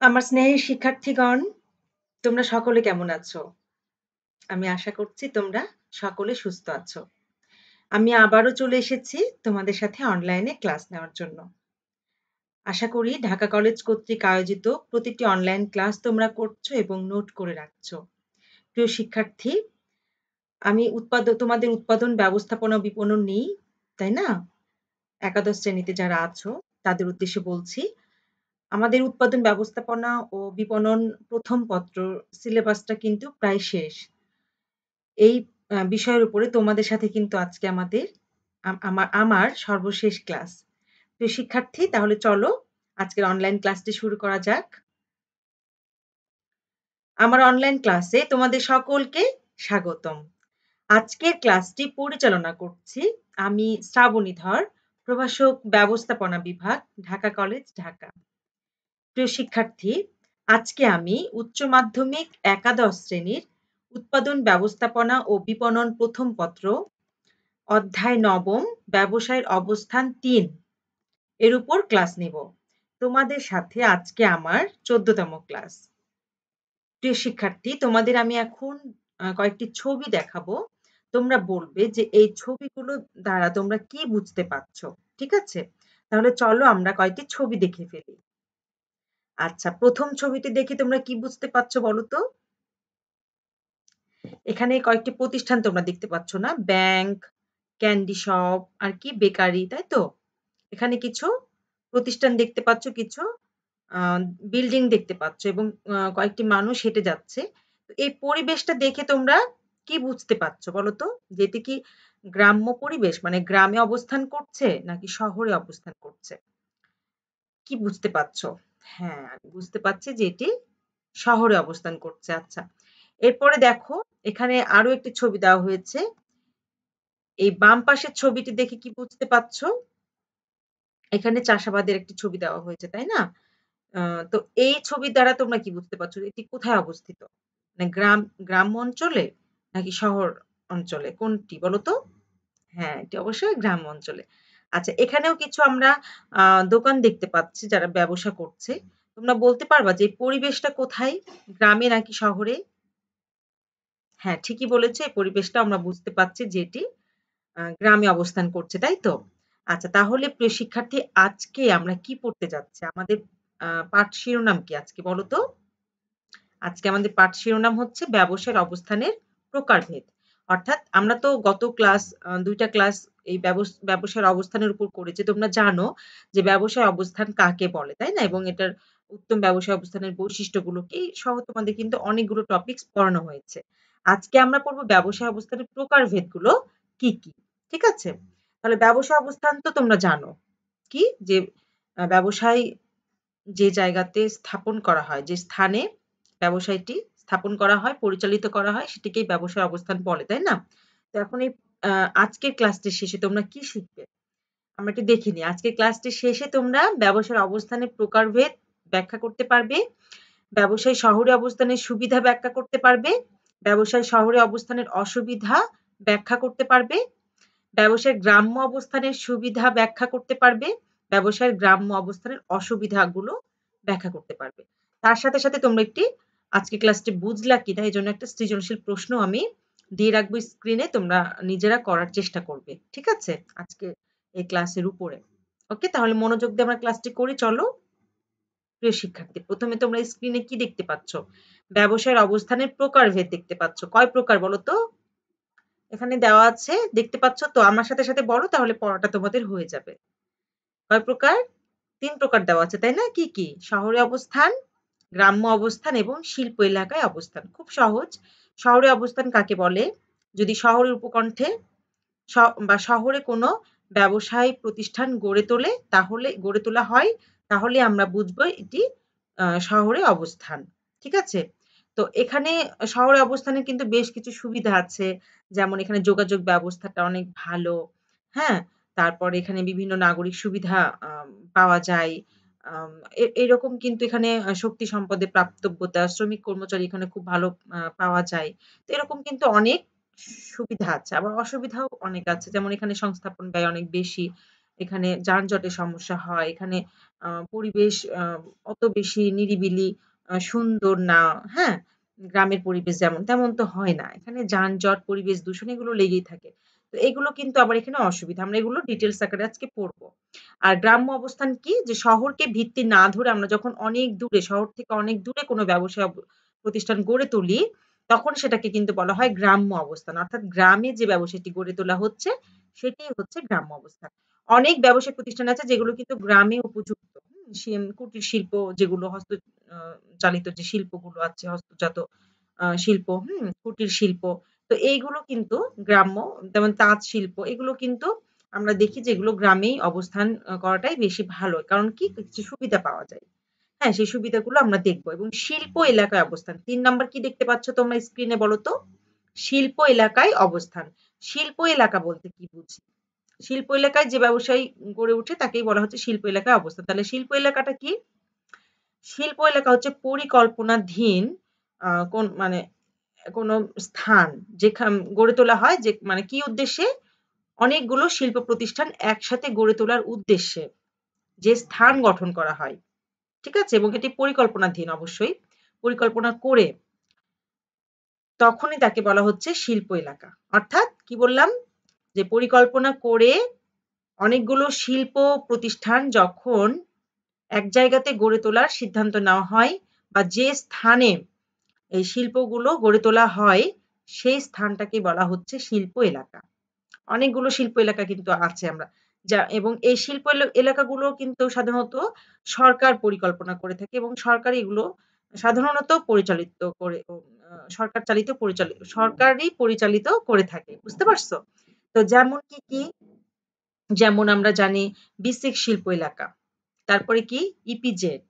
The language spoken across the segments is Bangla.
আমার স্নেহের শিক্ষার্থীগণ, তোমরা সকলে কেমন আছো? আমি আশা করছি তোমরা সকলে সুস্থ আছো। আমি আবারও চলে এসেছি তোমাদের সাথে অনলাইনে ক্লাস নেওয়ার জন্য। আশা করি ঢাকা কলেজ কর্তৃক আয়োজিত প্রতিটি অনলাইন ক্লাস তোমরা করছো এবং নোট করে রাখছো। প্রিয় শিক্ষার্থী, আমি তোমাদের উৎপাদন ব্যবস্থাপনা ও বিপণন নিই, তাই না? একাদশ শ্রেণীতে যারা আছো তাদের উদ্দেশ্যে বলছি। আমাদের উৎপাদন ব্যবস্থাপনা ও বিপণন প্রথম পত্র সিলেবাসটা কিন্তু প্রায় শেষ। এই বিষয়ের উপরে তোমাদের সাথে কিন্তু আজকে আমার সর্বশেষ ক্লাস। প্রিয় শিক্ষার্থী, তাহলে চলো আজকের অনলাইন ক্লাসটি শুরু করা যাক। আমার অনলাইন ক্লাসে তোমাদের সকলকে স্বাগতম। আজকের ক্লাসটি পরিচালনা করছি আমি শ্রাবণী ধর, প্রভাষক ব্যবস্থাপনা বিভাগ, ঢাকা কলেজ, ঢাকা। প্রিয় শিক্ষার্থী, আজকে আমি উচ্চ মাধ্যমিক একাদশ শ্রেণীর উৎপাদন ব্যবস্থাপনা ও বিপণন প্রথম পত্র অধ্যায় নবম ব্যবসায়ের অবস্থান ৩ এর উপর ক্লাস নেব। তোমাদের সাথে আজকে আমার ১৪তম ক্লাস। প্রিয় শিক্ষার্থী, তোমাদের আমি এখন কয়েকটি ছবি দেখাবো। তোমরা বলবে যে এই ছবিগুলো দ্বারা তোমরা কি বুঝতে পারছো। ঠিক আছে? তাহলে চলো আমরা কয়েকটি ছবি দেখে ফেলি। আচ্ছা, প্রথম ছবিটি দেখে তোমরা কি বুঝতে পারছো বলো তো? এখানে কয়েকটি প্রতিষ্ঠান তোমরা দেখতে পাচ্ছ না? ব্যাংক, ক্যান্ডি শপ আর কি বেকারি, তাই তো? এখানে কিছু প্রতিষ্ঠান দেখতে পাচ্ছ, কিছু আ বিল্ডিং দেখতে পাচ্ছ এবং কয়েকটি মানুষ হেঁটে যাচ্ছে। তো এই পরিবেশটা দেখে তোমরা কি বুঝতে পারছো বলো তো? যে এটি কি গ্রাম্য পরিবেশ? মানে গ্রামে অবস্থান করছে নাকি শহরে অবস্থান করছে? কি বুঝতে পারছো? হ্যাঁ, আমি বুঝতে পারছি যে এটি শহরে অবস্থান করছে। আচ্ছা। এরপরে দেখো, এখানে আরো একটি ছবি দেওয়া হয়েছে। এই বাম পাশের ছবিটি দেখে কি বুঝতে পারছো? এখানে চাষাবাদের একটি ছবি দেওয়া হয়েছে, তাই না? আ তো এই ছবির দ্বারা তোমরা কি বুঝতে পারছো? এটি কোথায় অবস্থিত? মানে গ্রাম্য অঞ্চলে নাকি শহর অঞ্চলে? কোনটি বলো তো? হ্যাঁ, এটি অবশ্যই গ্রাম্য অঞ্চলে। আচ্ছা, এখানেও কিছু আমরা আ দোকান দেখতে পাচ্ছি যারা ব্যবসা করছে। তোমরা বলতে পারবা যে এই পরিবেশটা কোথায়? গ্রামে নাকি শহরে? হ্যাঁ, ঠিকই বলেছে। এই পরিবেশটা আমরা বুঝতে পারছি যে এটি গ্রামে অবস্থান করছে, তাই তো? আচ্ছা, তাহলে প্রিয় শিক্ষার্থী, আজকে আমরা কি পড়তে যাচ্ছি? আমাদের পাঠ শিরোনাম কি আজকে বলো তো? আজকে আমাদের পাঠ শিরোনাম হচ্ছে ব্যবসার অবস্থানের প্রকারভেদ। অর্থাৎ আমরা তো গত ক্লাস ২ টা ক্লাস এই ব্যবসার অবস্থানের উপর করেছি। তোমরা জানো যে ব্যবসায় অবস্থান কাকে বলে, তাই না? এবং এটার উত্তম ব্যবসায় অবস্থানের বৈশিষ্ট্যগুলো কি সহ তোমাদের কিন্তু অনেকগুলো টপিকস পড়ানো হয়েছে। আজকে আমরা পড়ব ব্যবসায় অবস্থানের প্রকারভেদগুলো কি, কি? ঠিক আছে? তাহলে ব্যবসায় অবস্থান তো তোমরা জানো। কি? যে ব্যবসায় যে জায়গাতে স্থাপন করা হয়, যে স্থানে ব্যবসায়টি স্থাপন করা হয়, পরিচালিত করা হয় সেটিকেই ব্যবসায় অবস্থান বলে, তাই না? তো এখন এই আ আজকের ক্লাসটির শেষে তোমরা কি শিখবে? আমরা একটু দেখে নিই। আজকের ক্লাসটির শেষে তোমরা ব্যবসার অবস্থানের প্রকারভেদ ব্যাখ্যা করতে পারবে, ব্যবসায় শহরে অবস্থানের সুবিধা ব্যাখ্যা করতে পারবে, ব্যবসায় শহরে অবস্থানের অসুবিধা ব্যাখ্যা করতে পারবে, ব্যবসায়ের গ্রাম্য অবস্থানের সুবিধা ব্যাখ্যা করতে পারবে, ব্যবসায়ের গ্রাম্য অবস্থানের অসুবিধাগুলো ব্যাখ্যা করতে পারবে। তার সাথে, সাথে তোমরা একটি আজকের ক্লাসটি বুঝলা কিনা এজন্য একটা সৃজনশীল প্রশ্ন আমি দিয়ে রাখবো স্ক্রিনে। তোমরা নিজেরা করার চেষ্টা করবে। ঠিক আছে? আজকে এই ক্লাসের উপরে। ওকে? তাহলে মনোযোগ দিয়ে আমরা ক্লাসটি করি চলো। প্রিয় শিক্ষার্থী, ১ম এ তোমরা স্ক্রিনে কি দেখতে পাচ্ছ? ব্যবসায়ের অবস্থানের প্রকারভেদ দেখতে পাচ্ছ। কয় প্রকার বলো তো? এখানে দেওয়া আছে, দেখতে পাচ্ছ তো? আমার সাথে, সাথে বলো, তাহলে পড়াটা তোমাদের হয়ে যাবে। কয় প্রকার? ৩ প্রকার দেওয়া আছে, তাই না? কি, কি? শহরে অবস্থান, গ্রাম্য অবস্থান এবং শিল্প এলাকায় অবস্থান। খুব সহজ। শহরে অবস্থান কাকে বলে? যদি শহরের উপকণ্ঠে স বা শহরে কোনো ব্যবসায়িক প্রতিষ্ঠান গড়ে তোলা হয়, তাহলে আমরা বুঝবো এটি শহরে অবস্থান। ঠিক আছে? তো এখানে শহরে অবস্থানের কিন্তু বেশ কিছু সুবিধা আছে। যেমন এখানে যোগাযোগ ব্যবস্থাটা অনেক ভালো। হ্যাঁ? তারপরে এখানে বিভিন্ন নাগরিক সুবিধা পাওয়া যায়। আম এরকম কিন্তু এখানে শক্তি সম্পদের প্রাপ্তব্যতা, শ্রমিক কর্মচারী এখানে খুব ভালো পাওয়া যায়। তো এরকম কিন্তু অনেক সুবিধা আছে। আবার অসুবিধাও অনেক আছে। যেমন এখানে সংস্থাপন ব্যয় অনেক বেশি। এখানে যানজটের সমস্যা হয়, এখানে পরিবেশ অত বেশি নিরিবিলি সুন্দর না, হ্যাঁ? গ্রামের পরিবেশ যেমন তেমন তো হয় না। এখানে যানজট, পরিবেশ দূষণ এগুলো লেগেই থাকে। তো এগুলো কিন্তু আবার এখানে অসুবিধা। আমরা এগুলো ডিটেইলস আকারে আজকে পড়ব। আর গ্রাম্য অবস্থান কি? যে শহরকে ভিত্তি না ধরে আমরা যখন অনেক দূরে, শহর থেকে অনেক দূরে কোনো ব্যবসা প্রতিষ্ঠান গড়ে তুলি, তখন সেটাকে কিন্তু বলা হয় গ্রাম্য অবস্থান। অর্থাৎ গ্রামে যে ব্যবসাটি গড়ে তোলা হচ্ছে, সেটিই হচ্ছে গ্রাম্য অবস্থান। অনেক ব্যবসায়িক প্রতিষ্ঠান আছে যেগুলো কিন্তু গ্রামে উপযুক্ত। কুটির শিল্প যেগুলো আ চালিত যে শিল্পগুলো আছে, হস্তজাত শিল্প, কুটির শিল্প। তো এইগুলো কিন্তু গ্রাম্য, যেমন তাঁত শিল্প এগুলো কিন্তু আমরা দেখি যে এগুলো গ্রামেই অবস্থান করাটাই বেশি ভালো। কারণ কি? কিছু সুবিধা পাওয়া যায়। হ্যাঁ, সেই সুবিধাগুলো আমরা দেখব এবং শিল্প এলাকায় অবস্থান। ৩ নাম্বার কি দেখতে পাচ্ছ তোমরা স্ক্রিনে বলো তো? শিল্প এলাকায় অবস্থান। শিল্প এলাকা বলতে কি বুঝি? শিল্প এলাকায় যে ব্যবসায়ী গড়ে ওঠে তাকেই বলা হচ্ছে শিল্প এলাকায় অবস্থান। তাহলে শিল্প এলাকাটা কি? শিল্প এলাকা হচ্ছে পরিকল্পনাধীন কোন মানে কোন স্থান গড়ে তোলা হয় যে মানে কি উদ্দেশ্যে? অনেকগুলো শিল্প প্রতিষ্ঠান একসাথে গড়ে তোলার উদ্দেশ্যে যে স্থান গঠন করা হয়। ঠিক আছে? এবং এটি পরিকল্পনাধীন অবশ্যই। পরিকল্পনা করে তখনই তাকে বলা হচ্ছে শিল্প এলাকা। অর্থাৎ কি বললাম? যে পরিকল্পনা করে অনেকগুলো শিল্প প্রতিষ্ঠান যখন এক জায়গাতে গড়ে তোলার সিদ্ধান্ত নেওয়া হয় বা যে স্থানে এই শিল্পগুলো গড়ে তোলা হয়, সেই স্থানটাকে বলা হচ্ছে শিল্প এলাকা। অনেকগুলো শিল্প এলাকা কিন্তু আছে আমরা এবং এই শিল্প এলাকাগুলো কিন্তু সাধারণত সরকার পরিকল্পনা করে থাকে এবং সরকার এগুলো সাধারণত পরিচালিত করে সরকারই পরিচালিত করে থাকে। বুঝতে পারছো? তো যেমন কি? যেমন আমরা জানি বিসিক শিল্প এলাকা। তারপরে কি? ইপিজেড,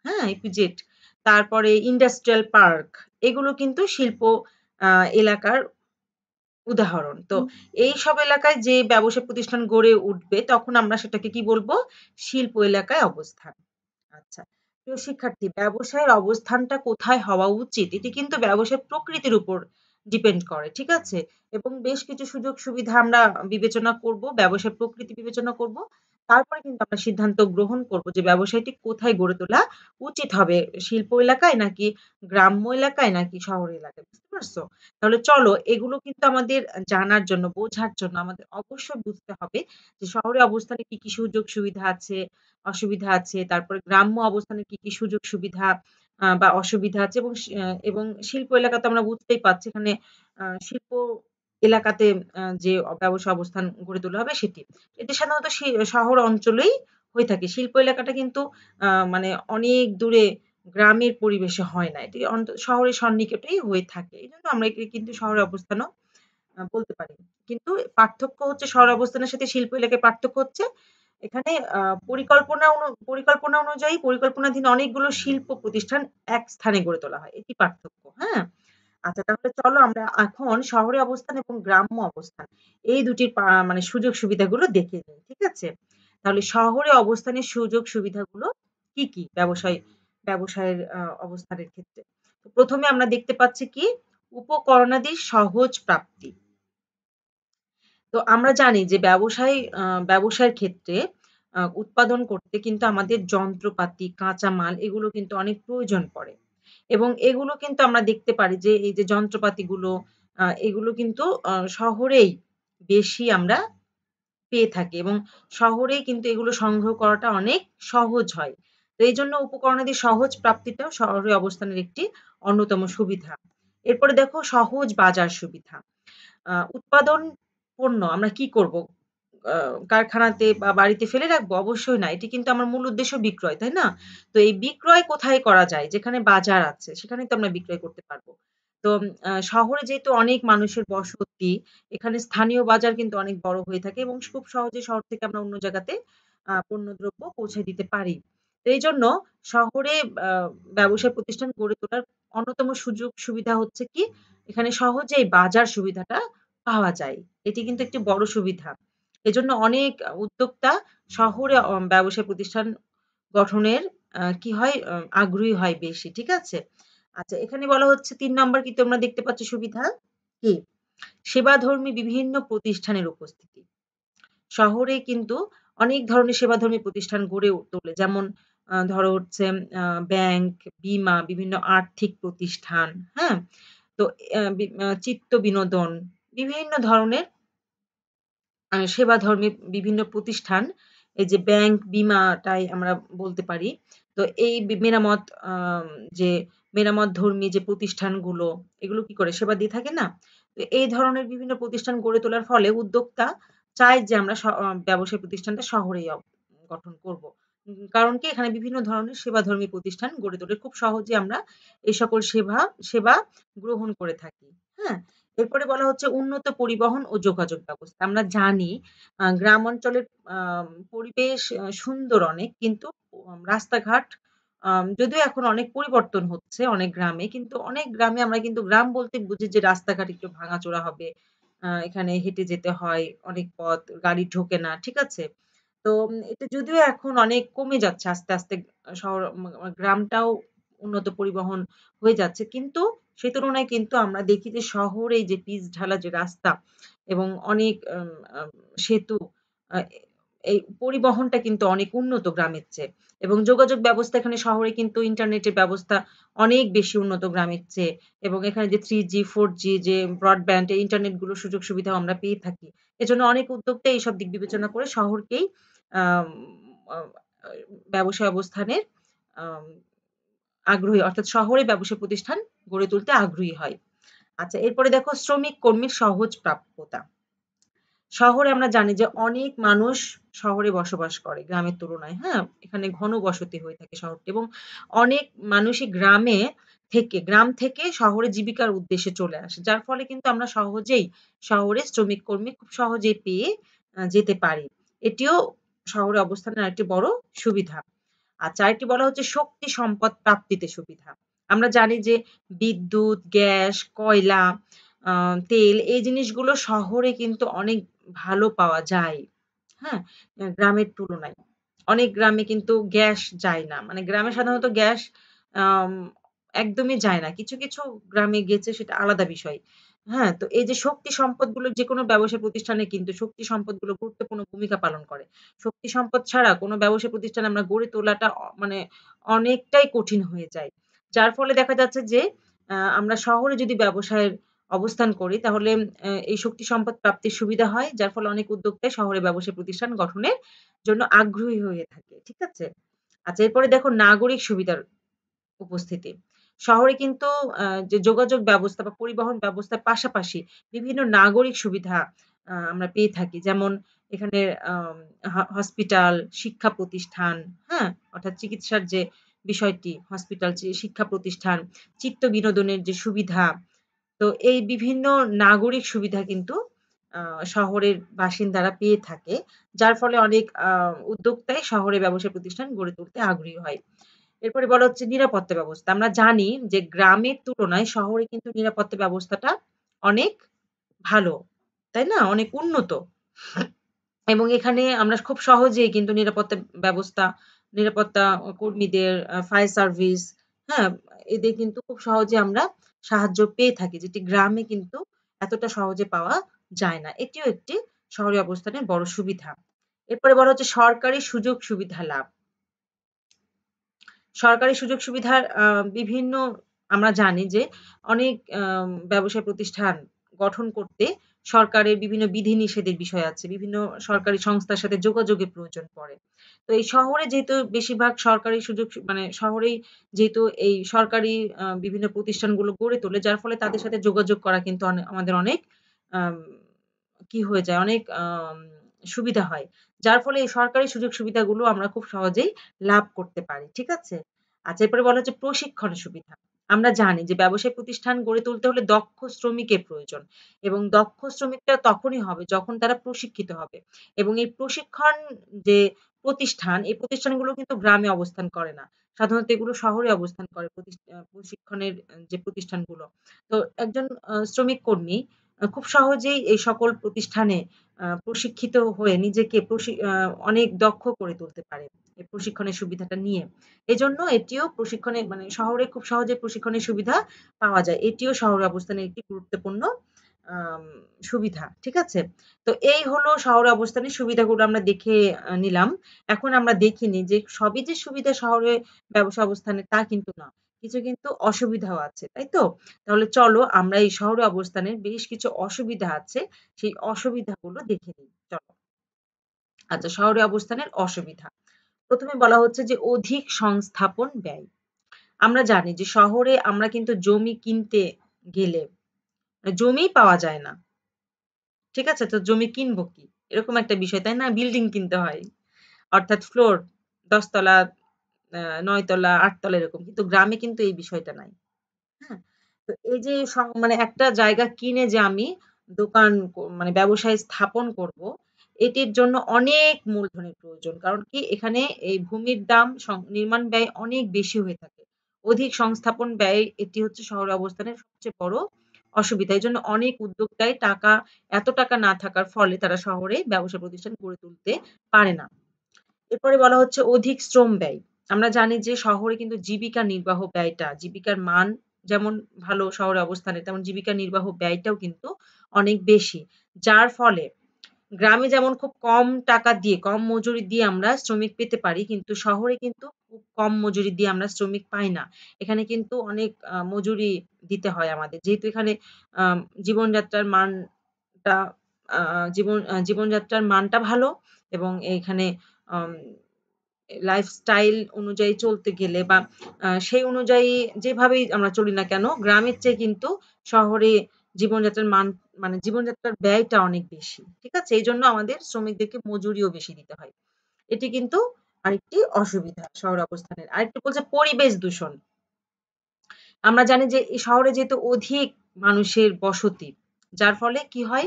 হ্যাঁ? ইপিজেড। তারপরে ইন্ডাস্ট্রিয়াল পার্ক। এগুলো কিন্তু শিল্প আ এলাকার উদাহরণ। তো এইসব এলাকায় যে ব্যবসা প্রতিষ্ঠান গড়ে উঠবে তখন আমরা সেটাকে কি বলবো? শিল্প এলাকায় অবস্থান। আচ্ছা। প্রিয় শিক্ষার্থী, ব্যবসায়ের অবস্থানটা কোথায় হওয়া উচিত? এটি কিন্তু ব্যবসায়ের প্রকৃতির উপর ডিপেন্ড করে। ঠিক আছে? এবং বেশ কিছু সুযোগ সুবিধা আমরা বিবেচনা করব, ব্যবসার প্রকৃতি বিবেচনা করব। তারপরে কিন্তু আমরা সিদ্ধান্ত গ্রহণ করব যে ব্যবসায়টি কোথায় গড়ে তোলা উচিত হবে। শিল্প এলাকায় নাকি গ্রাম্য এলাকায় নাকি শহর এলাকায়। বুঝতে পারছো? তাহলে চলো এগুলো কিন্তু আমাদের জানার জন্য, বোঝার জন্য আমাদের অবশ্যই বুঝতে হবে যে শহরে অবস্থানে কি সুযোগ সুবিধা আছে, অসুবিধা আছে। তারপরে গ্রাম্য অবস্থানে কি সুযোগ সুবিধা বা অসুবিধা আছে এবং শিল্প এলাকা তো আমরা বুঝতেই পারছি এখানে শিল্প এলাকাতে যে ব্যবসা অবস্থান গড়ে তোলা হবে সেটি। এটি সাধারণত শহর অঞ্চলেই হয়ে থাকে। শিল্প এলাকাটা কিন্তু মানে অনেক দূরে গ্রামের পরিবেশে হয় না। এটি শহরের সন্নিকটেই হয়ে থাকে। এজন্য আমরা একে কিন্তু শহরের অবস্থানও বলতে পারি। কিন্তু পার্থক্য হচ্ছে শহর অবস্থানের সাথে শিল্প এলাকায় পার্থক্য হচ্ছে এখানে পরিকল্পনা অনুযায়ী পরিকল্পনাধীন অনেকগুলো শিল্প প্রতিষ্ঠান এক স্থানে গড়ে তোলা হয়। এটি পার্থক্য, হ্যাঁ? আচ্ছা তাহলে চলো আমরা এখন শহরে অবস্থান এবং গ্রাম্য অবস্থান এই দুটির মানে সুযোগ সুবিধাগুলো দেখে নিই। ঠিক আছে? তাহলে শহরে অবস্থানের সুযোগ সুবিধাগুলো কি? ব্যবসায়ের অবস্থানের ক্ষেত্রে। তো ১ম এ আমরা দেখতে পাচ্ছি কি? উপকরণাদির সহজ প্রাপ্তি। তো আমরা জানি যে ব্যবসায়ের ক্ষেত্রে উৎপাদন করতে কিন্তু আমাদের যন্ত্রপাতি, কাঁচামাল এগুলো কিন্তু অনেক প্রয়োজন পড়ে। এবং এগুলো কিন্তু আমরা দেখতে পারি যে এই যে যন্ত্রপাতিগুলো এগুলো কিন্তু শহরেই বেশি আমরা পেয়ে থাকি এবং শহরেই কিন্তু এগুলো সংগ্রহ করাটা অনেক সহজ হয়। তো এইজন্য উপকরণাদি সহজ প্রাপ্তিটাও শহরে অবস্থানের একটি অন্যতম সুবিধা। এরপরে দেখো সহজ বাজার সুবিধা। উৎপাদন পণ্য আমরা কি করব? আ কারখানাতে বা বাড়িতে ফেলে রাখবো? অবশ্যই না। এটি কিন্তু আমার মূল উদ্দেশ্য বিক্রয়, তাই না? তো এই বিক্রয় কোথায় করা যায়? যেখানে বাজার আছে, সেখানেই তো আমরা বিক্রয় করতে পারবো। তো শহরে যেহেতু অনেক মানুষের বসতি, এখানে স্থানীয় বাজার কিন্তু অনেক বড় হয়ে থাকে এবং খুব সহজে শহর থেকে আমরা অন্য জায়গাতে পণ্যদ্রব্য পৌঁছে দিতে পারি। তো এইজন্য শহরে আ ব্যবসায় প্রতিষ্ঠান গড়ে তোলার অন্যতম সুযোগ সুবিধা হচ্ছে কি? এখানে সহজেই বাজার সুবিধাটা পাওয়া যায়। এটি কিন্তু একটি বড় সুবিধা। এজন্য অনেক উদ্যোক্তা শহরে ব্যবসায় প্রতিষ্ঠান গঠনের কি হয়? আগ্রহী হয় বেশি। ঠিক আছে? আচ্ছা এখানে বলা হচ্ছে ৩ নাম্বার কি তোমরা দেখতে পাচ্ছ সুবিধা? কি? সেবাধর্মী বিভিন্ন প্রতিষ্ঠানের উপস্থিতি। শহরে কিন্তু অনেক ধরনের সেবাধর্মী প্রতিষ্ঠান গড়ে তোলে। যেমন ধরো হচ্ছে ব্যাংক, বীমা, বিভিন্ন আর্থিক প্রতিষ্ঠান, হ্যাঁ? তো চিত্ত বিনোদন, বিভিন্ন ধরনের সেবাধর্মী বিভিন্ন প্রতিষ্ঠান, এই যে ব্যাংক, বীমাটাই আমরা বলতে পারি। তো এই মেরামত যে মেরামতধর্মী যে প্রতিষ্ঠানগুলো, এগুলো কি করে? সেবা দিয়ে থাকে না? তো এই ধরনের বিভিন্ন প্রতিষ্ঠান গড়ে তোলার ফলে উদ্যোক্তা চায় যে আমরা ব্যবসায়িক প্রতিষ্ঠানটা শহরেই গঠন করব। কারণ কি? এখানে বিভিন্ন ধরনের সেবাধর্মী প্রতিষ্ঠান গড়ে তোলে। খুব সহজে আমরা এই সকল সেবা গ্রহণ করে থাকি। হ্যাঁ? এরপরে বলা হচ্ছে উন্নত পরিবহন ও যোগাযোগ ব্যবস্থা। আমরা জানি গ্রাম অঞ্চলের পরিবেশ সুন্দর অনেক। কিন্তু রাস্তাঘাট যদিও এখন অনেক পরিবর্তন হচ্ছে অনেক গ্রামে। কিন্তু অনেক গ্রামে আমরা কিন্তু গ্রাম বলতে বুঝি যে রাস্তাঘাট একটু ভাঙাচোরা হবে। এখানে হেঁটে যেতে হয় অনেক পথ, গাড়ি ঢোকে না। ঠিক আছে? তো এটা যদিও এখন অনেক কমে যাচ্ছে আস্তে, আস্তে শহর গ্রামটাও উন্নত পরিবহন হয়ে যাচ্ছে। কিন্তু সেই তুলনায় কিন্তু আমরা দেখি যে শহরে যে পিচ ঢালা যে রাস্তা এবং অনেক আম আম সেতু আ এই পরিবহনটা কিন্তু অনেক উন্নত গ্রামের চেয়ে। এবং যোগাযোগ ব্যবস্থা এখানে শহরে কিন্তু ইন্টারনেটের ব্যবস্থা অনেক বেশি উন্নত গ্রামের চেয়ে। এবং এখানে যে 3G, 4G যে ব্রডব্যান্ড এই ইন্টারনেট গুলোর সুযোগ সুবিধাও আমরা পেয়ে থাকি। এজন্য অনেক উদ্যোক্তা এইসব দিক বিবেচনা করে শহরকেই আম আ ব্যবসায় অবস্থানের আম আগ্রহী অর্থাৎ শহরে ব্যবসা প্রতিষ্ঠান গড়ে তুলতে আগ্রহী হয়। আচ্ছা এরপরে দেখো শ্রমিক কর্মীর সহজ প্রাপ্যতা। শহরে আমরা জানি যে অনেক মানুষ শহরে বসবাস করে গ্রামের তুলনায়, হ্যাঁ? এখানে ঘনবসতি হয়ে থাকে শহরটি এবং অনেক মানুষই গ্রাম থেকে শহরে জীবিকার উদ্দেশ্যে চলে আসে। যার ফলে কিন্তু আমরা সহজেই শহরে শ্রমিক কর্মী খুব সহজেই পেয়ে যেতে পারি। এটিও শহরে অবস্থানের আরেকটি বড় সুবিধা। আচ্ছা আরেকটি বলা হচ্ছে শক্তি সম্পদ প্রাপ্তিতে সুবিধা। আমরা জানি যে বিদ্যুৎ, গ্যাস, কয়লা, আ তেল এই জিনিসগুলো শহরে কিন্তু অনেক ভালো পাওয়া যায়। হ্যাঁ? গ্রামের তুলনায়। অনেক গ্রামে কিন্তু গ্যাস যায় না। মানে গ্রামে সাধারণত গ্যাস আম একদমই যায় না। কিছু, কিছু গ্রামে গেছে সেটা আলাদা বিষয়। হ্যাঁ? তো এই যে শক্তি সম্পদগুলো যেকোনো ব্যবসা প্রতিষ্ঠানে কিন্তু শক্তি সম্পদগুলো গুরুত্বপূর্ণ ভূমিকা পালন করে। শক্তি সম্পদ ছাড়া কোনো ব্যবসা প্রতিষ্ঠান আমরা গড়ে তোলাটা মানে অনেকটাই কঠিন হয়ে যায়। যার ফলে দেখা যাচ্ছে যে আমরা শহরে যদি ব্যবসায়ের অবস্থান করি তাহলে এই শক্তি সম্পদ প্রাপ্তির সুবিধা হয়। যার ফলে অনেক উদ্যোক্তাই শহরে ব্যবসায় প্রতিষ্ঠান গঠনের জন্য আগ্রহী হয়ে থাকে। ঠিক আছে? আচ্ছা এরপরে দেখো নাগরিক সুবিধার উপস্থিতি। শহরে কিন্তু যে যোগাযোগ ব্যবস্থা বা পরিবহন ব্যবস্থার পাশাপাশি বিভিন্ন নাগরিক সুবিধা আমরা পেয়ে থাকি। যেমন এখানে আম হসপিটাল, শিক্ষা প্রতিষ্ঠান, হ্যাঁ? অর্থাৎ চিকিৎসার যে বিষয়টি হসপিটাল, শিক্ষা প্রতিষ্ঠান, চিত্ত বিনোদনের যে সুবিধা তো এই বিভিন্ন নাগরিক সুবিধা কিন্তু আ শহরের বাসিন্দারা পেয়ে থাকে। যার ফলে অনেক উদ্যোক্তাই শহরে ব্যবসা প্রতিষ্ঠান গড়ে তুলতে আগ্রহী হয়। এরপরে বলা হচ্ছে নিরাপত্তা ব্যবস্থা। আমরা জানি যে গ্রামের তুলনায় শহরে কিন্তু নিরাপত্তা ব্যবস্থাটা অনেক ভালো। তাই না? অনেক উন্নত। এবং এখানে আমরা খুব সহজেই কিন্তু নিরাপত্তা কর্মীদের, ফায়ার সার্ভিস, হ্যাঁ? এদের কিন্তু খুব সহজে আমরা সাহায্য পেয়ে থাকি। যেটি গ্রামে কিন্তু এতটা সহজে পাওয়া যায় না। এটিও একটি শহরে অবস্থানের বড় সুবিধা। এরপরে বলা হচ্ছে সরকারি সুযোগ সুবিধা লাভ। সরকারি সুযোগ সুবিধার বিভিন্ন আমরা জানি যে অনেক ব্যবসায় প্রতিষ্ঠান গঠন করতে সরকারের বিভিন্ন বিধিনিষেধের বিষয় আছে। বিভিন্ন সরকারি সংস্থার সাথে যোগাযোগের প্রয়োজন পড়ে। তো এই শহরে যেহেতু বেশিরভাগ সরকারি সুযোগ মানে শহরেই যেহেতু এই সরকারি বিভিন্ন প্রতিষ্ঠানগুলো গড়ে তোলে যার ফলে তাদের সাথে যোগাযোগ করা কিন্তু আমাদের অনেক আম কি হয়ে যায় অনেক সুবিধা হয়। যার ফলে এই সরকারি সুযোগ সুবিধাগুলো আমরা খুব সহজেই লাভ করতে পারি। ঠিক আছে? আচ্ছা এরপরে বলা হচ্ছে প্রশিক্ষণের সুবিধা। আমরা জানি যে ব্যবসায় প্রতিষ্ঠান গড়ে তুলতে হলে দক্ষ শ্রমিকের প্রয়োজন এবং দক্ষ শ্রমিকটা তখনই হবে যখন তারা প্রশিক্ষিত হবে এবং এই প্রশিক্ষণ যে প্রতিষ্ঠান, এই প্রতিষ্ঠানগুলো কিন্তু গ্রামে অবস্থান করে না। সাধারণত এগুলো শহরে অবস্থান করে প্রশিক্ষণের যে প্রতিষ্ঠানগুলো। তো একজন শ্রমিক কর্মী খুব সহজেই এই সকল প্রতিষ্ঠানে প্রশিক্ষিত হয়ে নিজেকে অনেক দক্ষ করে তুলতে পারে এই প্রশিক্ষণের সুবিধাটা নিয়ে। এজন্য এটিও মানে শহরে খুব সহজে প্রশিক্ষণের সুবিধা পাওয়া যায়। এটিও শহরে অবস্থানের একটি গুরুত্বপূর্ণ আম সুবিধা। ঠিক আছে? তো এই হলো শহরে অবস্থানের সুবিধাগুলো আমরা দেখে নিলাম। এখন আমরা দেখে নিই যে সবই যে সুবিধা শহরে ব্যবসা অবস্থানের তা কিন্তু না। কিছু কিন্তু অসুবিধাও আছে। তাই তো? তাহলে চলো আমরা এই শহরে অবস্থানের বেশ কিছু অসুবিধা আছে। সেই অসুবিধাগুলো দেখে নিই। চলো। আচ্ছা, শহরে অবস্থানের অসুবিধা। ১ম এ বলা হচ্ছে যে অধিক সংস্থাপন ব্যয়। আমরা জানি যে শহরে আমরা কিন্তু জমি কিনতে গেলে জমিই পাওয়া যায় না। ঠিক আছে? তো জমি কিনবো কি? এরকম একটা বিষয়, তাই না? বিল্ডিং কিনতে হয়। অর্থাৎ ফ্লোর ১০ তলা, ৯ তলা, ৮ তলা এরকম। কিন্তু গ্রামে কিন্তু এই বিষয়টা নাই। হ্যাঁ? তো এই যে মানে একটা জায়গা কিনে যে আমি দোকান মানে ব্যবসায় স্থাপন করব, এটির জন্য অনেক মূলধনের প্রয়োজন। কারণ কি এখানে এই ভূমির দাম নির্মাণ ব্যয় অনেক বেশি হয়ে থাকে। অধিক সংস্থাপন ব্যয় এটি হচ্ছে শহরে অবস্থানের সবচেয়ে বড় অসুবিধা। এজন্য অনেক উদ্যোক্তাই এত টাকা না থাকার ফলে তারা শহরে ব্যবসা প্রতিষ্ঠান গড়ে তুলতে পারে না। এরপরে বলা হচ্ছে অধিক শ্রম ব্যয়। আমরা জানি যে শহরে কিন্তু জীবিকা নির্বাহ ব্যয়টা, জীবিকার মান যেমন ভালো শহরে অবস্থানে, তেমন জীবিকা নির্বাহ ব্যয়টাও কিন্তু অনেক বেশি। যার ফলে গ্রামে যেমন খুব কম টাকা দিয়ে, কম মজুরি দিয়ে আমরা শ্রমিক পেতে পারি। কিন্তু শহরে কিন্তু খুব কম মজুরি দিয়ে আমরা শ্রমিক পাই না। এখানে কিন্তু অনেক মজুরি দিতে হয় আমাদের। যেহেতু এখানে আম জীবনযাত্রার মানটা জীবনযাত্রার মানটা ভালো এবং এইখানে আম লাইফস্টাইল অনুযায়ী চলতে গেলে বা সেই অনুযায়ী যেভাবেই আমরা চলি না কেন, গ্রামের চেয়ে কিন্তু শহরে জীবনযাত্রার মান মানে জীবনযাত্রার ব্যয়টা অনেক বেশি। ঠিক আছে? এইজন্য আমাদের শ্রমিকদেরকে মজুরিও বেশি দিতে হয়। এটি কিন্তু আরেকটি অসুবিধা শহরে অবস্থানের। আরেকটি বলছে পরিবেশ দূষণ। আমরা জানি যে এই শহরে যেহেতু অধিক মানুষের বসতি, যার ফলে কি হয়?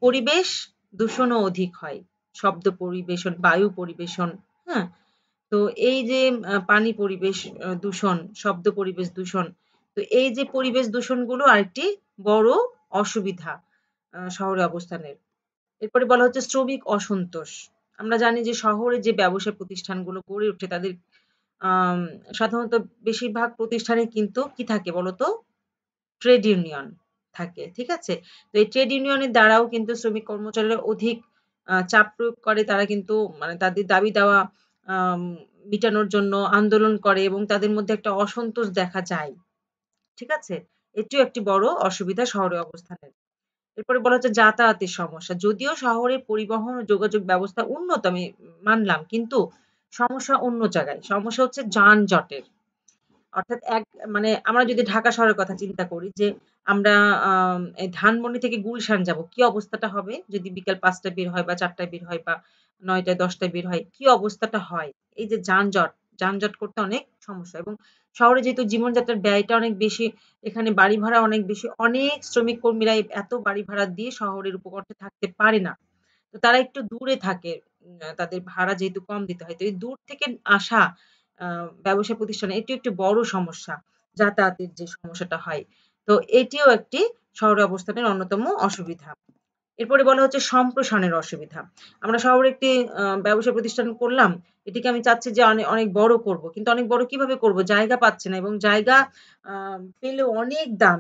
পরিবেশ দূষণও অধিক হয়। শব্দ পরিবেশন, বায়ু পরিবেশন, হ্যাঁ? তো এই যে পানি পরিবেশ দূষণ, শব্দ পরিবেশ দূষণ। তো এই যে পরিবেশ দূষণগুলো আরেকটি বড় অসুবিধা শহরে অবস্থানের। এরপরে বলা হচ্ছে শ্রমিক অসন্তোষ। আমরা জানি যে শহরে যে ব্যবসা প্রতিষ্ঠানগুলো গড়ে ওঠে তাদের আম সাধারণত বেশিরভাগ প্রতিষ্ঠানে কিন্তু কি থাকে বলতো? ট্রেড ইউনিয়ন থাকে। ঠিক আছে? তো এই ট্রেড ইউনিয়নের দ্বারাও কিন্তু শ্রমিক কর্মচারীরা অধিক চাপ প্রয়োগ করে। তারা কিন্তু মানে তাদের দাবি-দাওয়া আম মিটানোর জন্য আন্দোলন করে এবং তাদের মধ্যে একটা অসন্তোষ দেখা যায়। ঠিক আছে? এটিও একটি বড় অসুবিধা শহরে অবস্থানের। এরপরে বলা হচ্ছে যাতায়াতের সমস্যা। যদিও শহরে পরিবহন ও যোগাযোগ ব্যবস্থা উন্নত আমি মানলাম। কিন্তু সমস্যা অন্য জায়গায়। সমস্যা হচ্ছে যানজটের। অর্থাৎ মানে আমরা যদি ঢাকা শহরের কথা চিন্তা করি যে আমরা এই ধানমন্ডি থেকে গুলশান যাবো। কি অবস্থাটা হবে? যদি বিকাল ৫ টায় বের হয় বা ৪ টায় বের হয় বা ৯ টায় ১০ টায় বের হয়, কি অবস্থাটা হয়? এই যে যানজট করতে অনেক সমস্যা এবং শহরে যেহেতু জীবনযাত্রার ব্যয়টা অনেক বেশি, এখানে বাড়ি ভাড়া অনেক বেশি। অনেক শ্রমিক কর্মীরা এত বাড়ি ভাড়া দিয়ে শহরের উপকণ্ঠে থাকতে পারে না। তো তারা একটু দূরে থাকে। তাদের ভাড়া যেহেতু কম দিতে হয়। তো এই দূর থেকে আসা আ ব্যবসা প্রতিষ্ঠানে এটিও একটি বড় সমস্যা। যাতায়াতের যে সমস্যাটা হয়। তো এটিও একটি শহরে অবস্থানের অন্যতম অসুবিধা। এরপরে বলা হচ্ছে সম্প্রসারণের অসুবিধা। আমরা শহরে একটি ব্যবসা প্রতিষ্ঠান করলাম। এটিকে আমি চাচ্ছি যে অনেক বড় করব। কিন্তু অনেক বড় কিভাবে করব? জায়গা পাচ্ছি না এবং জায়গা আ পেলেও অনেক দাম।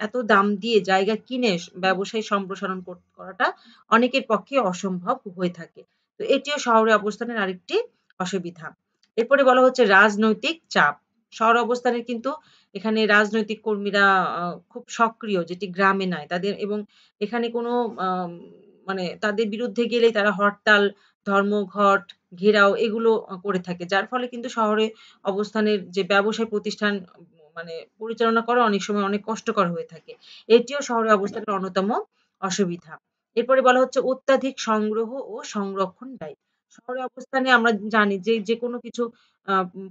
এত দাম দিয়ে জায়গা কিনে ব্যবসায় সম্প্রসারণ করাটা অনেকের পক্ষে অসম্ভব হয়ে থাকে। তো এটিও শহরে অবস্থানের আরেকটি অসুবিধা। এরপরে বলা হচ্ছে রাজনৈতিক চাপ। শহর অবস্থানের কিন্তু এখানে রাজনৈতিক কর্মীরা খুব সক্রিয় যেটি গ্রামে নাই। তাদের এবং এখানে কোনো আম মানে তাদের বিরুদ্ধে গেলেই তারা হরতাল, ধর্মঘট, ঘেরাও এগুলো করে থাকে। যার ফলে কিন্তু শহরে অবস্থানের যে ব্যবসায় প্রতিষ্ঠান মানে পরিচালনা করা অনেক সময় অনেক কষ্টকর হয়ে থাকে। এটিও শহরে অবস্থানের অন্যতম অসুবিধা। এরপরে বলা হচ্ছে অত্যাধিক সংগ্রহ ও সংরক্ষণ ব্যয়। শহরে অবস্থানে আমরা জানি যে যেকোনো কিছু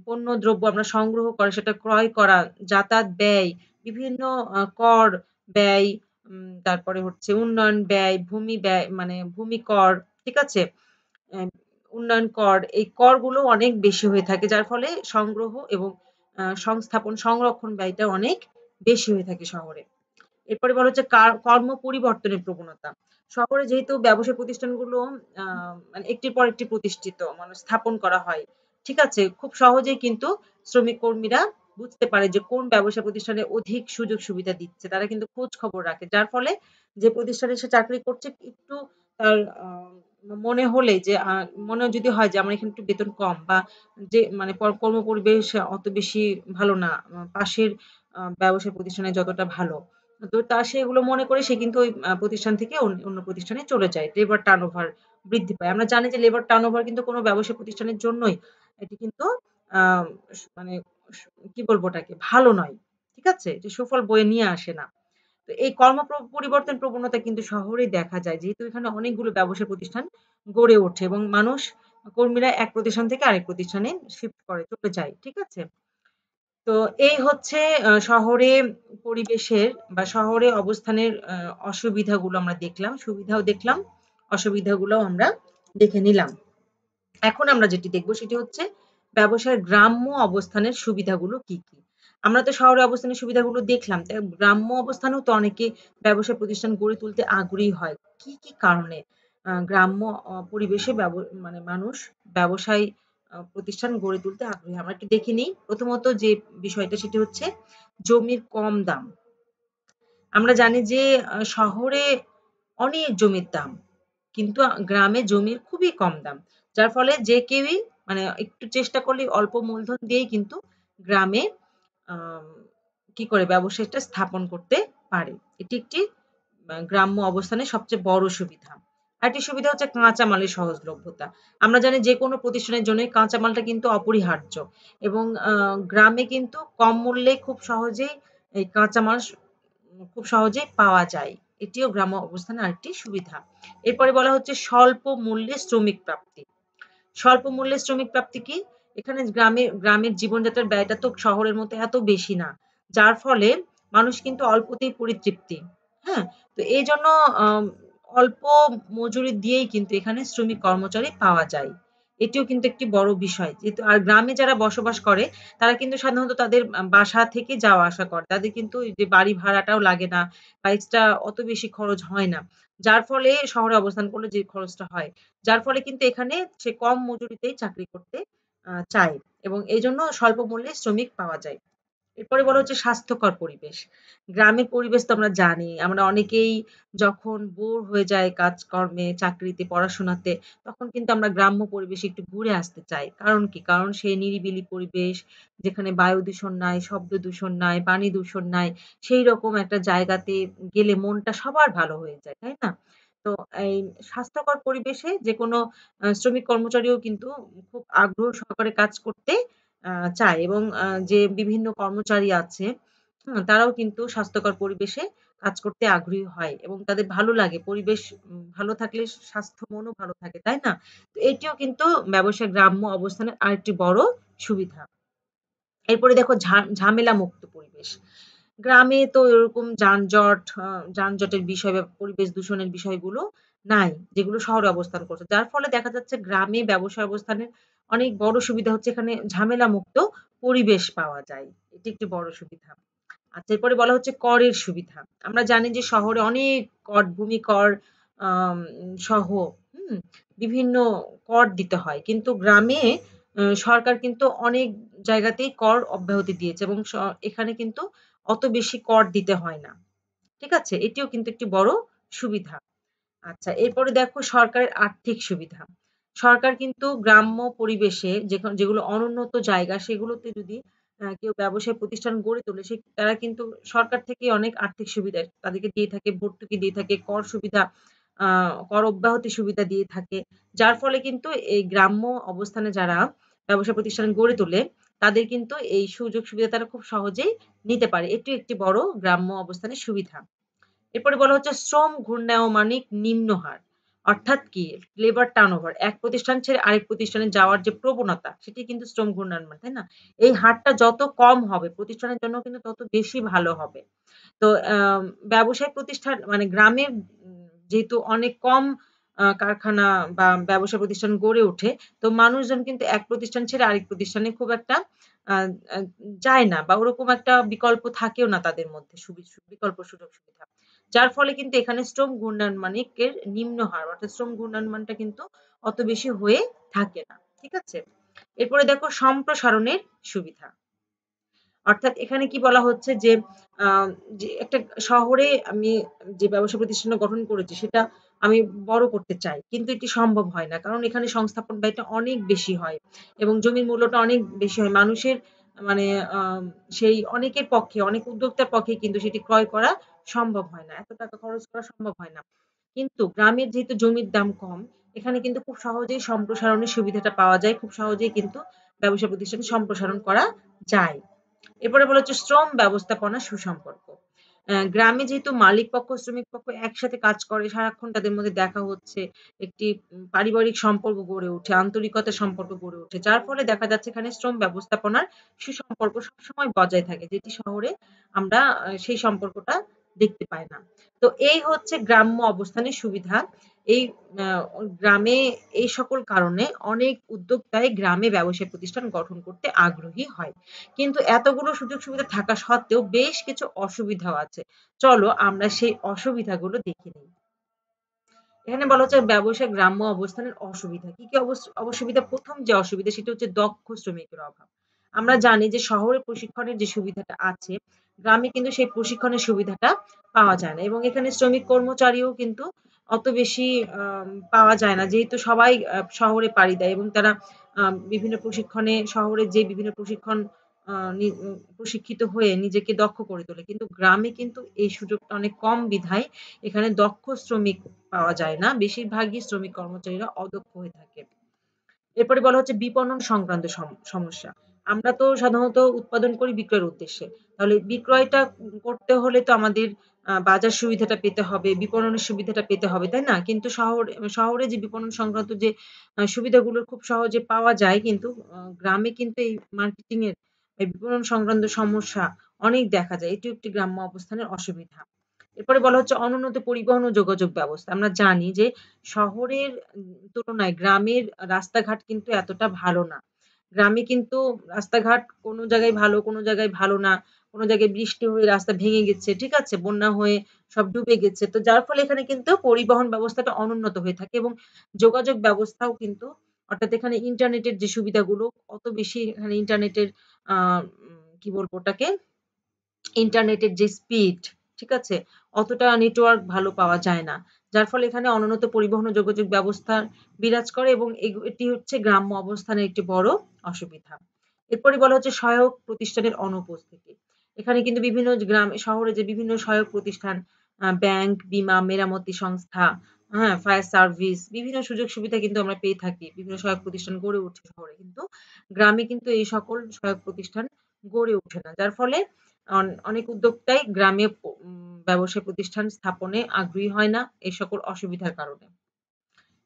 পণ্যদ্রব্য আমরা সংগ্রহ করা, সেটা ক্রয় করা, যাতায়াত ব্যয়, বিভিন্ন কর ব্যয়, তারপরে হচ্ছে উন্নয়ন ব্যয়, ভূমি ব্যয় মানে ভূমি কর, ঠিক আছে? অ্যা উন্নয়ন কর, এই করগুলো অনেক বেশি হয়ে থাকে। যার ফলে সংগ্রহ এবং সংরক্ষণ ব্যয়টা অনেক বেশি হয়ে থাকে শহরে। এরপরে বলা হচ্ছে কর্ম পরিবর্তনের প্রবণতা। শহরে যেহেতু ব্যবসা প্রতিষ্ঠানগুলো আ মানে একটির পর একটি প্রতিষ্ঠিত মানে স্থাপন করা হয়। ঠিক আছে? খুব সহজেই কিন্তু শ্রমিক কর্মীরা বুঝতে পারে যে কোন ব্যবসা প্রতিষ্ঠানে অধিক সুযোগ সুবিধা দিচ্ছে। তারা কিন্তু খোঁজ খবর রাখে। যার ফলে যে প্রতিষ্ঠানে সে চাকরি করছে একটু তার মনে হলে যে মনে যদি হয় যে আমার এখানে একটু বেতন কম বা যে মানে কর্মপরিবেশ অত বেশি ভালো না। পাশের ব্যবসা প্রতিষ্ঠানে যতটা ভালো। তো সে এগুলো মনে করে সে কিন্তু ওই প্রতিষ্ঠান থেকে অন্য প্রতিষ্ঠানে চলে যায়। লেবার টার্নওভার বৃদ্ধি পায়। আমরা জানি যে লেবার টার্নওভার কিন্তু কোনো ব্যবসা প্রতিষ্ঠানের জন্যই এটি কিন্তু আ মানে স কি বলবো ওটাকে? ভালো নয়। ঠিক আছে? যে সুফল বয়ে নিয়ে আসে না। তো এই পরিবর্তন প্রবণতা কিন্তু শহরেই দেখা যায়। যেহেতু এখানে অনেকগুলো ব্যবসা প্রতিষ্ঠান গড়ে ওঠে এবং কর্মীরা এক প্রতিষ্ঠান থেকে আরেক প্রতিষ্ঠানে শিফট করে, চলে যায়। ঠিক আছে? তো এই হচ্ছে শহরে পরিবেশের বা শহরে অবস্থানের অসুবিধাগুলো আমরা দেখলাম। সুবিধাও দেখলাম, অসুবিধাগুলোও আমরা দেখে নিলাম। এখন আমরা যেটি দেখব সেটি হচ্ছে ব্যবসার গ্রাম্য অবস্থানের সুবিধাগুলো কি, কি? আমরা তো শহরে অবস্থানের সুবিধাগুলো দেখলাম। তাই গ্রাম্য অবস্থানেও তো অনেকে ব্যবসা প্রতিষ্ঠান গড়ে তুলতে আগ্রহী হয়। কি, কি কারণে? গ্রাম্য পরিবেশে মানে মানুষ ব্যবসায় প্রতিষ্ঠান গড়ে তুলতে আগ্রহী। আমরা একটু দেখে নিই। প্রথমত যে বিষয়টা সেটি হচ্ছে জমির কম দাম। আমরা জানি যে শহরে অনেক জমির দাম। কিন্তু গ্রামে জমির খুবই কম দাম। যার ফলে যে কেউই মানে একটু চেষ্টা করলেই অল্প মূলধন দিয়েই কিন্তু গ্রামে আম কি করে ব্যবসাটা স্থাপন করতে পারে। এটি একটি গ্রাম্য অবস্থানের সবচেয়ে বড় সুবিধা। আরেকটি সুবিধা হচ্ছে কাঁচামালের সহজলভ্যতা। আমরা জানি যেকোনো প্রতিষ্ঠানের জন্যই কাঁচামালটা কিন্তু অপরিহার্য এবং গ্রামে কিন্তু কম মূল্যে খুব সহজেই এই কাঁচামাল খুব সহজেই পাওয়া যায়। এটিও গ্রাম্য অবস্থানের আরেকটি সুবিধা। এরপরে বলা হচ্ছে স্বল্প মূল্যে শ্রমিক প্রাপ্তি। স্বল্প মূল্যে শ্রমিক প্রাপ্তি কি? এখানে গ্রামের জীবনযাত্রার ব্যয়টা তো শহরের মতো এত বেশি না। যার ফলে মানুষ কিন্তু অল্পতেই পরিতৃপ্তি। হ্যাঁ? তো এইজন্য আম অল্প মজুরি দিয়েই কিন্তু এখানে শ্রমিক কর্মচারী পাওয়া যায়। এটিও কিন্তু একটি বড় বিষয়। যেহেতু আর গ্রামে যারা বসবাস করে তারা কিন্তু সাধারণত তাদের বাসা থেকে যাওয়া আসা করে। তাদের কিন্তু এই যে বাড়ি ভাড়াটাও লাগে না বা এক্সট্রা অত বেশি খরচ হয় না। যার ফলে শহরে অবস্থান করলে যে খরচটা হয়। যার ফলে কিন্তু এখানে সে কম মজুরিতেই চাকরি করতে চায় এবং এজন্য স্বল্প মূল্যে শ্রমিক পাওয়া যায়। এরপরে বলা হচ্ছে স্বাস্থ্যকর পরিবেশ। গ্রামের পরিবেশ তো আমরা জানি। আমরা অনেকেই যখন বোর হয়ে যাই কাজকর্মে, চাকরিতে, পড়াশোনাতে তখন কিন্তু আমরা গ্রাম্য পরিবেশে একটু ঘুরে আসতে চাই। কারণ কি? কারণ সেই নিরিবিলি পরিবেশ যেখানে বায়ু দূষণ নাই, শব্দ দূষণ নাই, পানি দূষণ নাই। সেইরকম একটা জায়গাতে গেলে মনটা সবার ভালো হয়ে যায়। তাই না? তো এই স্বাস্থ্যকর পরিবেশে যেকোনো শ্রমিক কর্মচারীও কিন্তু খুব আগ্রহ সহকারে কাজ করতে চায় এবং যে বিভিন্ন কর্মচারী আছে, তারাও কিন্তু স্বাস্থ্যকর পরিবেশে কাজ করতে আগ্রহী হয় এবং তাদের ভালো লাগে। পরিবেশ ভালো থাকলে স্বাস্থ্য মনও ভালো থাকে, তাই না? তো এটিও কিন্তু ব্যবসায় গ্রাম্য অবস্থানের আরেকটি বড় সুবিধা। এরপরে দেখো ঝামেলা মুক্ত পরিবেশ। গ্রামে তো এরকম যানজটের বিষয় বা পরিবেশ দূষণের বিষয়গুলো নাই, যেগুলো শহরে অবস্থান করছে। যার ফলে দেখা যাচ্ছে গ্রামে ব্যবসা অবস্থানের অনেক বড় সুবিধা হচ্ছে এখানে ঝামেলা মুক্ত পরিবেশ পাওয়া যায়। এটি একটি বড় সুবিধা। আচ্ছা এরপরে বলা হচ্ছে করের সুবিধা। আমরা জানি যে শহরে অনেক কর, ভূমি কর আম সহ হুম? বিভিন্ন কর দিতে হয়। কিন্তু গ্রামে সরকার কিন্তু অনেক জায়গাতেই কর অব্যাহতি দিয়েছে এবং এখানে কিন্তু অত বেশি কর দিতে হয় না। ঠিক আছে? এটিও কিন্তু একটি বড় সুবিধা। আচ্ছা এরপরে দেখো সরকারের আর্থিক সুবিধা। সরকার কিন্তু গ্রাম্য পরিবেশে যেগুলো অনুন্নত জায়গা সেগুলোতে যদি কেউ ব্যবসায় প্রতিষ্ঠান গড়ে তোলে তারা কিন্তু সরকার থেকে অনেক আর্থিক সুবিধা তাদেরকে দিয়ে থাকে, ভর্তুকি দিয়ে থাকে, কর সুবিধা আ কর অব্যাহতি সুবিধা দিয়ে থাকে। যার ফলে কিন্তু এই গ্রাম্য অবস্থানে যারা ব্যবসা প্রতিষ্ঠান গড়ে তোলে তাদের কিন্তু এই সুযোগ সুবিধা তারা খুব সহজেই নিতে পারে। এটিও একটি বড় গ্রাম্য অবস্থানের সুবিধা। এরপরে বলা হচ্ছে শ্রম ঘূর্ণায়মানিক নিম্ন হার। অর্থাৎ কি? Labour turnover. এক প্রতিষ্ঠান ছেড়ে আরেক প্রতিষ্ঠানে যাওয়ার যে প্রবণতা, সেটি কিন্তু শ্রম ঘূর্ণায়মান, তাই না? এই হারটা যত কম হবে, প্রতিষ্ঠানের জন্য কিন্তু তত বেশি ভালো হবে। তো ব্যবসায় প্রতিষ্ঠান মানে গ্রামের যেহেতু অনেক কম কারখানা বা ব্যবসা প্রতিষ্ঠান গড়ে ওঠে, তো মানুষজন কিন্তু এক প্রতিষ্ঠান ছেড়ে আরেক প্রতিষ্ঠানে খুব একটা আ আ যায় না বা ওরকম একটা বিকল্প থাকেও না তাদের মধ্যে বিকল্প সুযোগ সুবিধা। যার ফলে কিন্তু এখানে শ্রম ঘূর্ণয়ন মানিকের নিম্ন হার অর্থাৎ শ্রম ঘূর্ণয়ন মানটা কিন্তু অত বেশি হয়ে থাকে না। ঠিক আছে? এরপরে দেখো সম্প্রসারণের সুবিধা। অর্থাৎ এখানে কি বলা হচ্ছে যে যে একটা শহরে আমি যে ব্যবসা প্রতিষ্ঠান গঠন করেছি সেটা আমি বড় করতে চাই। কিন্তু এটি সম্ভব হয় না। কারণ এখানে সংস্থাপন ব্যয়টা অনেক বেশি হয় এবং জমির মূল্যটা অনেক বেশি হয়। মানুষের মানে সেই অনেকের পক্ষে, অনেক উদ্যোক্তার পক্ষে কিন্তু সেটি ক্রয় করা সম্ভব হয় না। এত টাকা খরচ করা সম্ভব হয় না। কিন্তু গ্রামের যেহেতু জমির দাম কম, এখানে কিন্তু খুব সহজেই সম্প্রসারণের সুবিধাটা পাওয়া যায়। খুব সহজেই কিন্তু ব্যবসা প্রতিষ্ঠান সম্প্রসারণ করা যায়। এরপরে বলা হচ্ছে শ্রম ব্যবস্থাপনা সুসম্পর্ক। গ্রামে যেহেতু মালিক পক্ষ, শ্রমিক পক্ষ একসাথে কাজ করে, সারাক্ষণ তাদের মধ্যে দেখা হচ্ছে, একটি পারিবারিক সম্পর্ক গড়ে ওঠে, আন্তরিকতার সম্পর্ক গড়ে ওঠে। যার ফলে দেখা যাচ্ছে এখানে শ্রম ব্যবস্থাপনার সুসম্পর্ক সবসময় বজায় থাকে। যেটি শহরে আমরা সেই সম্পর্কটা দেখতে পাই না। তো এই হচ্ছে গ্রাম্য অবস্থানের সুবিধা। এই আ গ্রামে এই সকল কারণে অনেক উদ্যোক্তাই গ্রামে ব্যবসায় প্রতিষ্ঠান গঠন করতে আগ্রহী হয়। কিন্তু এতগুলো সুযোগ সুবিধা থাকা সত্ত্বেও বেশ কিছু অসুবিধাও আছে। চলো আমরা সেই অসুবিধাগুলো দেখে নিই। এখানে বলা হচ্ছে ব্যবসায় গ্রাম্য অবস্থানের অসুবিধা। কি, কি অসুবিধা? ১ম যে অসুবিধা সেটা হচ্ছে দক্ষ শ্রমিকের অভাব। আমরা জানি যে শহরে প্রশিক্ষণের যে সুবিধাটা আছে, গ্রামে কিন্তু সেই প্রশিক্ষণের সুবিধাটা পাওয়া যায় না এবং এখানে শ্রমিক কর্মচারীও কিন্তু অত বেশি পাওয়া যায় না। যেহেতু সবাই শহরে পাড়ি দেয় এবং তারা বিভিন্ন প্রশিক্ষণে শহরে যেয়ে বিভিন্ন প্রশিক্ষণ আ নি উ প্রশিক্ষিত হয়ে নিজেকে দক্ষ করে তোলে। কিন্তু গ্রামে কিন্তু এই সুযোগটা অনেক কম বিধায় এখানে দক্ষ শ্রমিক পাওয়া যায় না। বেশিরভাগই শ্রমিক কর্মচারীরা অদক্ষ হয়ে থাকে। এরপরে বলা হচ্ছে বিপণন সংক্রান্ত সমস্যা। আমরা তো সাধারণত উৎপাদন করি বিক্রয়ের উদ্দেশ্যে। তাহলে বিক্রয়টা করতে হলে তো আমাদের বাজার সুবিধাটা পেতে হবে, বিপণনের সুবিধাটা পেতে হবে, তাই না? কিন্তু শহরে যে বিপণন সংক্রান্ত যে সুবিধাগুলো খুব সহজে পাওয়া যায় কিন্তু গ্রামে কিন্তু এই মার্কেটিং এর এই বিপণন সংক্রান্ত সমস্যা অনেক দেখা যায়। এটিও একটি গ্রাম্য অবস্থানের অসুবিধা। এরপরে বলা হচ্ছে অনুন্নত পরিবহন ও যোগাযোগ ব্যবস্থা। আমরা জানি যে শহরের তুলনায় গ্রামের রাস্তাঘাট কিন্তু এতটা ভালো না। গ্রামে কিন্তু রাস্তাঘাট কোনো জায়গায় ভালো, কোনো জায়গায় ভালো না। কোনো জায়গায় বৃষ্টি হয়ে রাস্তা ভেঙে গেছে, ঠিক আছে? বন্যা হয়ে সব ডুবে গেছে। তো যার ফলে এখানে কিন্তু পরিবহন ব্যবস্থাটা অনুন্নত হয়ে থাকে এবং যোগাযোগ ব্যবস্থাও কিন্তু অর্থাৎ এখানে ইন্টারনেটের যে সুবিধাগুলো অত বেশি এখানে ইন্টারনেটের আ কি বলবো ওটাকে? ইন্টারনেটের যে স্পিড, ঠিক আছে? অতটা নেটওয়ার্ক ভালো পাওয়া যায় না। যার ফলে এখানে অনুন্নত পরিবহন ও যোগাযোগ ব্যবস্থা বিরাজ করে এবং এটি হচ্ছে গ্রাম্য অবস্থানের একটি বড় অসুবিধা। এরপরে বলা হচ্ছে সহায়ক প্রতিষ্ঠানের অনুপস্থিতি। এখানে কিন্তু বিভিন্ন শহরে যে বিভিন্ন সহায়ক প্রতিষ্ঠান, ব্যাংক, বীমা, মেরামতি সংস্থা, হ্যাঁ? ফায়ার সার্ভিস বিভিন্ন সুযোগ সুবিধা কিন্তু আমরা পেয়ে থাকি। বিভিন্ন সহায়ক প্রতিষ্ঠান গড়ে উঠছে শহরে। কিন্তু গ্রামে কিন্তু এই সকল সহায়ক প্রতিষ্ঠান গড়ে ওঠে না। যার ফলে অনেক উদ্যোক্তাই গ্রামে ব্যবসায় প্রতিষ্ঠান স্থাপনে আগ্রহী হয় না এই সকল অসুবিধার কারণে।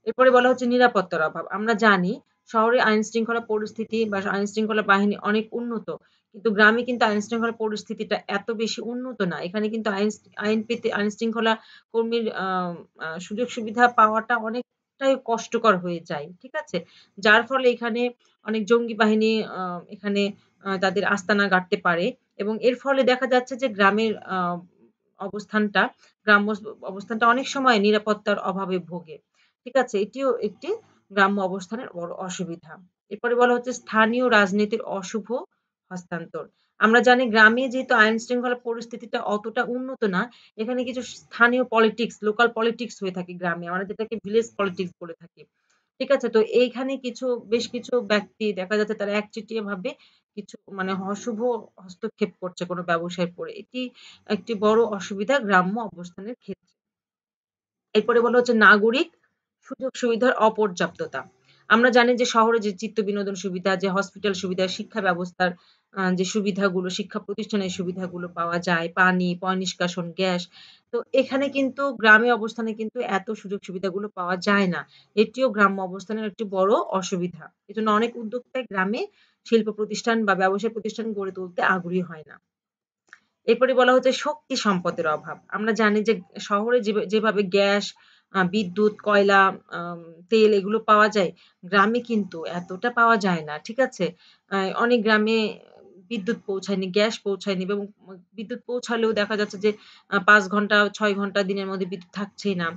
এরপরে বলা হচ্ছে নিরাপত্তার অভাব। আমরা জানি শহরে আইনশৃঙ্খলা পরিস্থিতি বা আইনশৃঙ্খলা বাহিনী অনেক উন্নত। কিন্তু গ্রামে কিন্তু আইনশৃঙ্খলা পরিস্থিতিটা এত বেশি উন্নত না। এখানে কিন্তু আইন পেতে আইনশৃঙ্খলা কর্মীর আ আ সুযোগ সুবিধা পাওয়াটা অনেকটাই কষ্টকর হয়ে যায়। ঠিক আছে? যার ফলে এখানে অনেক জঙ্গি বাহিনী এখানে তাদের আস্তানা গাড়তে পারে এবং এর ফলে দেখা যাচ্ছে যে গ্রামের অবস্থানটা গ্রাম্য অবস্থানটা অনেক সময় নিরাপত্তার অভাবে ভোগে। ঠিক আছে? এটিও একটি গ্রাম্য অবস্থানের বড় অসুবিধা। এরপরে বলা হচ্ছে স্থানীয় রাজনীতির অশুভ হস্তান্তর। আমরা জানি গ্রামে যেহেতু আইন শৃঙ্খলা পরিস্থিতিটা অতটা উন্নত না, এখানে কিছু স্থানীয় পলিটিক্স, লোকাল পলিটিক্স হয়ে থাকে গ্রামে। আমরা যেটাকে ভিলেজ পলিটিক্স বলে থাকি। ঠিক আছে? তো এইখানে বেশ কিছু ব্যক্তি দেখা যাচ্ছে তারা একচেটিয়াভাবে কিছু মানে অশুভ হস্তক্ষেপ করছে কোনো ব্যবসায় পড়ে। এটি একটি বড় অসুবিধা গ্রাম্য অবস্থানের ক্ষেত্রে। এরপরে বলা হচ্ছে নাগরিক সুযোগ সুবিধার অপর্যাপ্ততা। আমরা জানি যে শহরে যে চিত্ত বিনোদন সুবিধা, যে হসপিটাল সুবিধা, শিক্ষা ব্যবস্থার যে সুবিধাগুলো, শিক্ষা প্রতিষ্ঠানের সুবিধাগুলো পাওয়া যায়, পানি, পয়ঃনিষ্কাশন, গ্যাস। তো এখানে কিন্তু গ্রামে অবস্থানে কিন্তু এত সুযোগ সুবিধাগুলো পাওয়া যায় না। এটিও গ্রাম্য অবস্থানের একটি বড় অসুবিধা। এজন্য অনেক উদ্যোক্তাই গ্রামে শিল্প প্রতিষ্ঠান বা ব্যবসায় প্রতিষ্ঠান গড়ে তুলতে আগ্রহী হয় না। এরপরে বলা হচ্ছে শক্তি সম্পদের অভাব। আমরা জানি যে শহরে যেভাবে গ্যাস, বিদ্যুৎ, কয়লা, আম তেল এগুলো পাওয়া যায়, গ্রামে কিন্তু এতটা পাওয়া যায় না। ঠিক আছে? অনেক গ্রামে বিদ্যুৎ পৌঁছায়নি, গ্যাস পৌঁছায়নি এবং বিদ্যুৎ পৌঁছালেও দেখা যাচ্ছে যে ৫ ঘন্টা ৬ ঘন্টা দিনের মধ্যে বিদ্যুৎ থাকছেই না।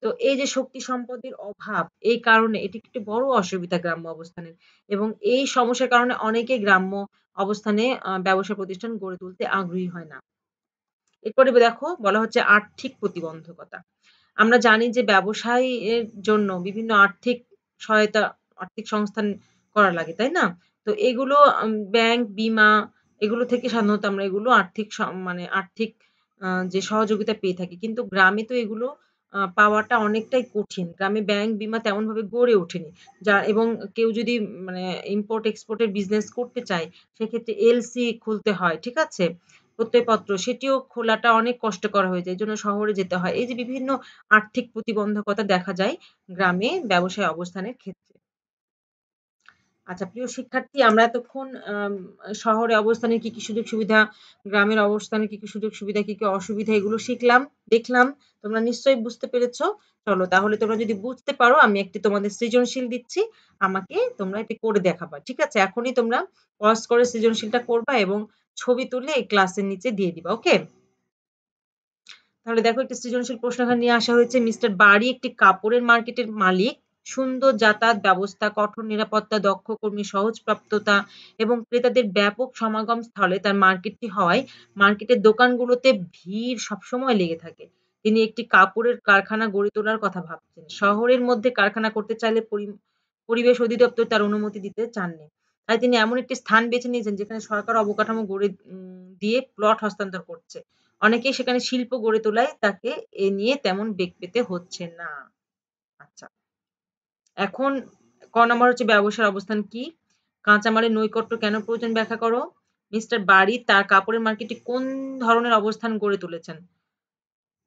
তো এই যে শক্তি সম্পদের অভাব, এই কারণে এটি একটি বড় অসুবিধা গ্রাম্য অবস্থানের এবং এই সমস্যার কারণে অনেকেই গ্রাম্য অবস্থানে ব্যবসা প্রতিষ্ঠান গড়ে তুলতে আগ্রহী হয় না। এরপরে দেখো বলা হচ্ছে আর্থিক প্রতিবন্ধকতা। আমরা জানি যে ব্যবসায় এর জন্য বিভিন্ন আর্থিক সহায়তা, আর্থিক সংস্থান করা লাগে, তাই না? তো এগুলো ব্যাংক, বীমা এগুলো থেকে সাধারণত আমরা এগুলো আর্থিক মানে আর্থিক যে সহযোগিতা পেয়ে থাকি। কিন্তু গ্রামে তো এগুলো পাওয়াটা অনেকটাই কঠিন। গ্রামে ব্যাংক, বীমা তেমনভাবে গড়ে ওঠেনি। এবং কেউ যদি মানে ইম্পোর্ট এক্সপোর্ট এর বিজনেস করতে চায়, সেক্ষেত্রে এলসি খুলতে হয়। ঠিক আছে? প্রত্যয়পত্র সেটিও খোলাটা অনেক কষ্টকর হয়ে যায়। এজন্য শহরে যেতে হয়। এই যে বিভিন্ন আর্থিক প্রতিবন্ধকতা দেখা যায় গ্রামে ব্যবসায় অবস্থানের ক্ষেত্রে। আচ্ছা প্রিয় শিক্ষার্থী, আমরা এতক্ষণ শহরে অবস্থানের কি, কি সুযোগ সুবিধা, গ্রামের অবস্থানের কি, কি সুযোগ সুবিধা, কি, কি অসুবিধা এগুলো শিখলাম, দেখলাম। তোমরা নিশ্চয়ই বুঝতে পেরেছ। চলো তাহলে তোমরা যদি বুঝতে পারো আমি একটি তোমাদের সৃজনশীল দিচ্ছি। আমাকে তোমরা এটি করে দেখাবা। ঠিক আছে? এখনই তোমরা পজ করে সৃজনশীলটা করবা এবং ছবি তুলে এই ক্লাসের নিচে দিয়ে দিবা। ওকে? তাহলে দেখো একটা সৃজনশীল প্রশ্ন এখানে নিয়ে আসা হয়েছে। মিস্টার বারি একটি কাপড়ের মার্কেটের মালিক। সুন্দর যাতায়াত ব্যবস্থা, কঠোর নিরাপত্তা, দক্ষ কর্মী, সহজ প্রাপ্যতা এবং ক্রেতাদের ব্যাপক সমাগম স্থলে তার মার্কেটটি হওয়ায় মার্কেটের দোকানগুলোতে ভিড় সবসময় লেগে থাকে। তিনি একটি কাপড়ের কারখানা গড়ে তোলার কথা ভাবছেন। শহরের মধ্যে কারখানা করতে চাইলে পরিবেশ অধিদপ্তর তার অনুমতি দিতে চাননি। তাই তিনি এমন একটি স্থান বেছে নিয়েছেন যেখানে সরকার অবকাঠামো গড়ে দিয়ে প্লট হস্তান্তর করছে। অনেকেই সেখানে শিল্প গড়ে তোলায় তাকে এ নিয়ে তেমন বেগ পেতে হচ্ছে না। আচ্ছা। এখন নম্বর হচ্ছে ব্যবসার অবস্থান কি? কাঁচামালের নৈকট্য কেন প্রয়োজন ব্যাখ্যা করো। মিস্টার বারি তার কাপড়ের মার্কেটে কোন ধরনের অবস্থান গড়ে তুলেছেন?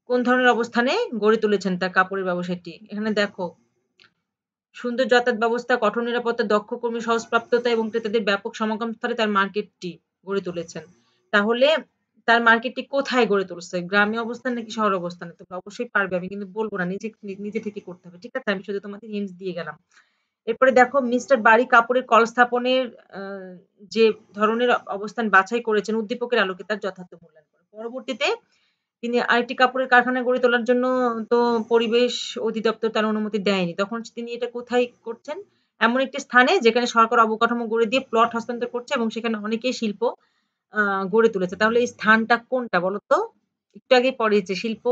কোন ধরনের অবস্থানে গড়ে তুলেছেন তার কাপড়ের ব্যবসাটি? এখানে দেখো সুন্দর যাতায়াত ব্যবস্থা, কঠোর নিরাপত্তা, দক্ষ কর্মী, সহজপ্রাপ্যতা এবং ক্রেতাদের ব্যাপক সমাগম স্থলে তার মার্কেটটি গড়ে তুলেছেন। তাহলে তার মার্কেটটি কোথায় গড়ে তুলছে? গ্রামে অবস্থান নাকি শহর অবস্থানে? তোমরা অবশ্যই পারবে। আমি কিন্তু বলব না। নিজে থেকে করতে হবে। ঠিক আছে? আমি শুধু তোমাদের হিন্টস দিয়ে গেলাম। এরপরে দেখো মিস্টার বারি কাপড়ের কল স্থাপনের আ যে ধরনের অবস্থান বাছাই করেছেন উদ্দীপকের আলোকে তার যথার্থ মূল্যায়ন করেন। পরবর্তীতে তিনি আরেকটি কাপড়ের কারখানা গড়ে তোলার জন্য তো পরিবেশ অধিদপ্তর তার অনুমতি দেয়নি। তখন তিনি এটা কোথায় করছেন? এমন একটি স্থানে যেখানে সরকার অবকাঠামো গড়ে দিয়ে প্লট হস্তান্তর করছে এবং সেখানে অনেকেই শিল্প আ গড়ে তুলেছে। তাহলে এই স্থানটা কোনটা বলো তো? একটু আগেই পড়িয়েছে শিল্প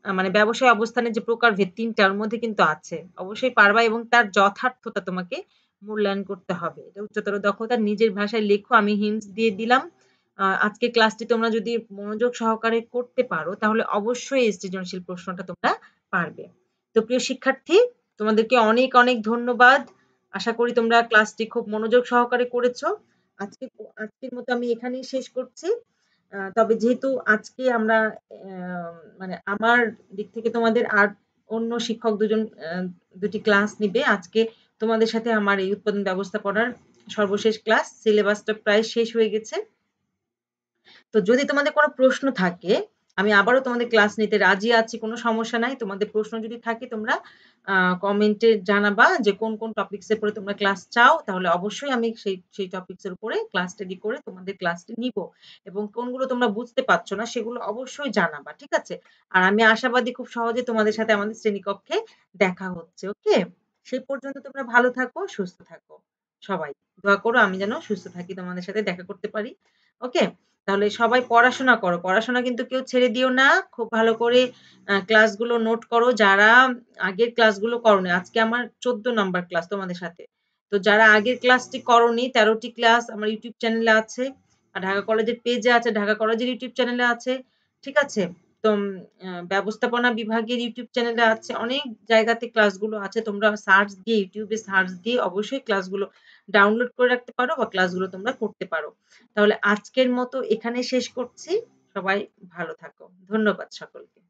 মানে ব্যবসায় অবস্থানের যে প্রকারভেদ ৩ টার মধ্যে কিন্তু আছে। অবশ্যই পারবা এবং তার যথার্থতা তোমাকে মূল্যায়ন করতে হবে। এটা উচ্চতর দক্ষতা নিজের ভাষায় লেখো। আমি হিন্টস দিয়ে দিলাম। আজকের ক্লাসটি তোমরা যদি মনোযোগ সহকারে করতে পারো তাহলে অবশ্যই এই সৃজনশীল প্রশ্নটা তোমরা পারবে। তো প্রিয় শিক্ষার্থী, তোমাদেরকে অনেক, অনেক ধন্যবাদ। আশা করি তোমরা ক্লাসটি খুব মনোযোগ সহকারে করেছ। আজকের মতো আমি এখানেই শেষ করছি। তবে যেহেতু আজকে আমরা মানে আমার দিক থেকে তোমাদের আর অন্য শিক্ষক ২ টি ক্লাস নিবে। আজকে তোমাদের সাথে আমার এই উৎপাদন ব্যবস্থাপনার সর্বশেষ ক্লাস। সিলেবাসটা প্রায় শেষ হয়ে গেছে। তো যদি তোমাদের কোনো প্রশ্ন থাকে, আমি আবারও তোমাদের ক্লাস নিতে রাজি আছি, কোনো সমস্যা নাই। তোমাদের প্রশ্ন যদি থাকে তোমরা কমেন্টে জানাবা যে কোন, কোন টপিকস এর উপরে তোমরা ক্লাস চাও। তাহলে অবশ্যই আমি সেই টপিকস এর উপরে ক্লাস রেডি করে তোমাদের ক্লাসটি নিব। এবং কোনগুলো তোমরা বুঝতে পারছ না সেগুলো অবশ্যই জানাবা। ঠিক আছে? আর আমি আশাবাদী খুব সহজে তোমাদের সাথে আমাদের শ্রেণীকক্ষে দেখা হচ্ছে। ওকে? সেই পর্যন্ত তোমরা ভালো থাকো, সুস্থ থাকো। সবাই। দোয়া করো আমি যেন সুস্থ থাকি, তোমাদের সাথে দেখা করতে পারি। ওকে? তাহলে সবাই পড়াশোনা করো। পড়াশোনা কিন্তু কেউ ছেড়ে দিও না। খুব ভালো করে ক্লাসগুলো নোট করো। যারা আগের ক্লাসগুলো করোনি, আজকে আমার ১৪ নাম্বার ক্লাস তোমাদের সাথে। তো যারা আগের ক্লাসটি করোনি ১৩ টি ক্লাস আমার YouTube চ্যানেলে আছে। আর ঢাকা কলেজের পেজে আছে, ঢাকা কলেজের YouTube চ্যানেলে আছে। ঠিক আছে? তো ব্যবস্থাপনা বিভাগের YouTube চ্যানেলে আছে। অনেক জায়গাতে ক্লাসগুলো আছে। তোমরা সার্চ দিয়ে YouTube এ সার্চ দিয়ে অবশ্যই ক্লাসগুলো ডাউনলোড করে রাখতে পারো বা ক্লাসগুলো তোমরা করতে পারো। তাহলে আজকের মতো এখানে শেষ করছি। সবাই ভালো থাকো। ধন্যবাদ সকলকে।